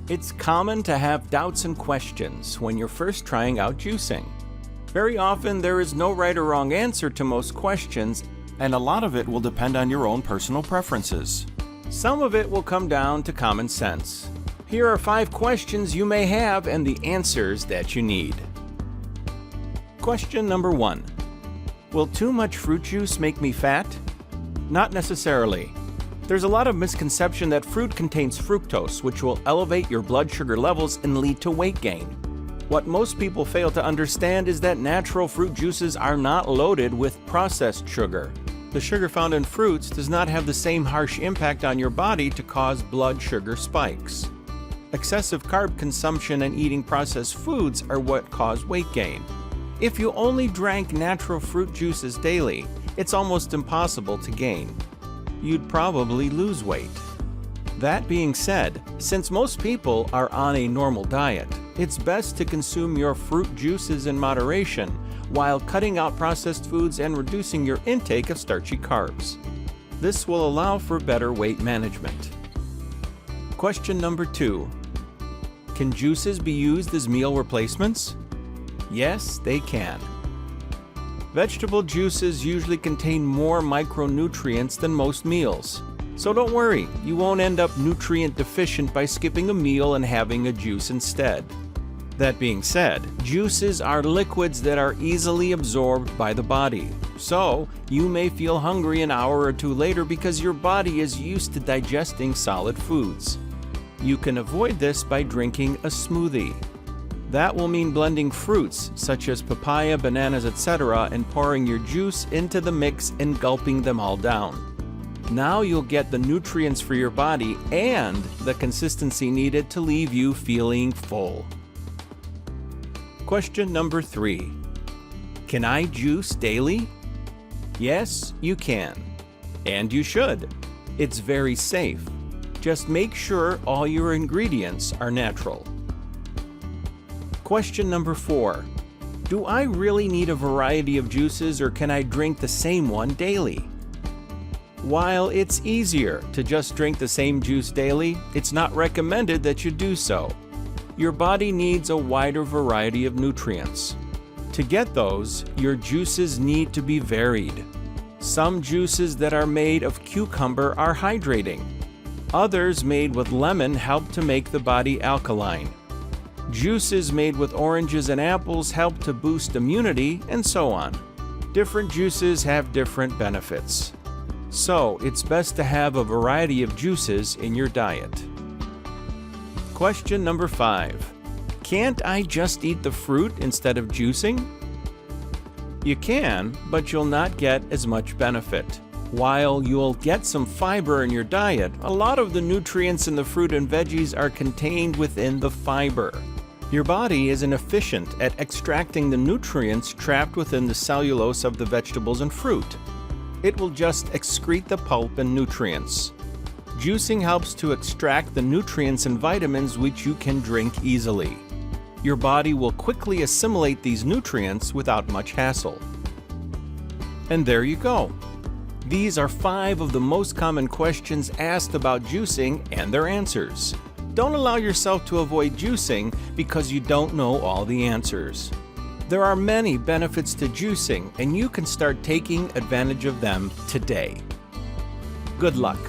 It's common to have doubts and questions when you're first trying out juicing. Very often, there is no right or wrong answer to most questions, and a lot of it will depend on your own personal preferences. Some of it will come down to common sense. Here are 5 questions you may have and the answers that you need. Question number 1. Will too much fruit juice make me fat? Not necessarily. There's a lot of misconception that fruit contains fructose, which will elevate your blood sugar levels and lead to weight gain. What most people fail to understand is that natural fruit juices are not loaded with processed sugar. The sugar found in fruits does not have the same harsh impact on your body to cause blood sugar spikes. Excessive carb consumption and eating processed foods are what cause weight gain. If you only drank natural fruit juices daily, it's almost impossible to gain. You'd probably lose weight. That being said, since most people are on a normal diet, it's best to consume your fruit juices in moderation while cutting out processed foods and reducing your intake of starchy carbs. This will allow for better weight management. Question number 2. Can juices be used as meal replacements? Yes, they can. Vegetable juices usually contain more micronutrients than most meals. So don't worry, you won't end up nutrient deficient by skipping a meal and having a juice instead. That being said, juices are liquids that are easily absorbed by the body. So, you may feel hungry an hour or two later because your body is used to digesting solid foods. You can avoid this by drinking a smoothie. That will mean blending fruits such as papaya, bananas, etc. and pouring your juice into the mix and gulping them all down. Now you'll get the nutrients for your body and the consistency needed to leave you feeling full. Question number 3. Can I juice daily? Yes, you can. And you should. It's very safe. Just make sure all your ingredients are natural. Question number 4. Do I really need a variety of juices or can I drink the same one daily? While it's easier to just drink the same juice daily, it's not recommended that you do so. Your body needs a wider variety of nutrients. To get those, your juices need to be varied. Some juices that are made of cucumber are hydrating. Others made with lemon help to make the body alkaline. Juices made with oranges and apples help to boost immunity, and so on. Different juices have different benefits. So, it's best to have a variety of juices in your diet. Question number 5. Can't I just eat the fruit instead of juicing? You can, but you'll not get as much benefit. While you'll get some fiber in your diet, a lot of the nutrients in the fruit and veggies are contained within the fiber. Your body is inefficient at extracting the nutrients trapped within the cellulose of the vegetables and fruit. It will just excrete the pulp and nutrients. Juicing helps to extract the nutrients and vitamins which you can drink easily. Your body will quickly assimilate these nutrients without much hassle. And there you go. These are 5 of the most common questions asked about juicing and their answers. Don't allow yourself to avoid juicing because you don't know all the answers. There are many benefits to juicing, and you can start taking advantage of them today. Good luck.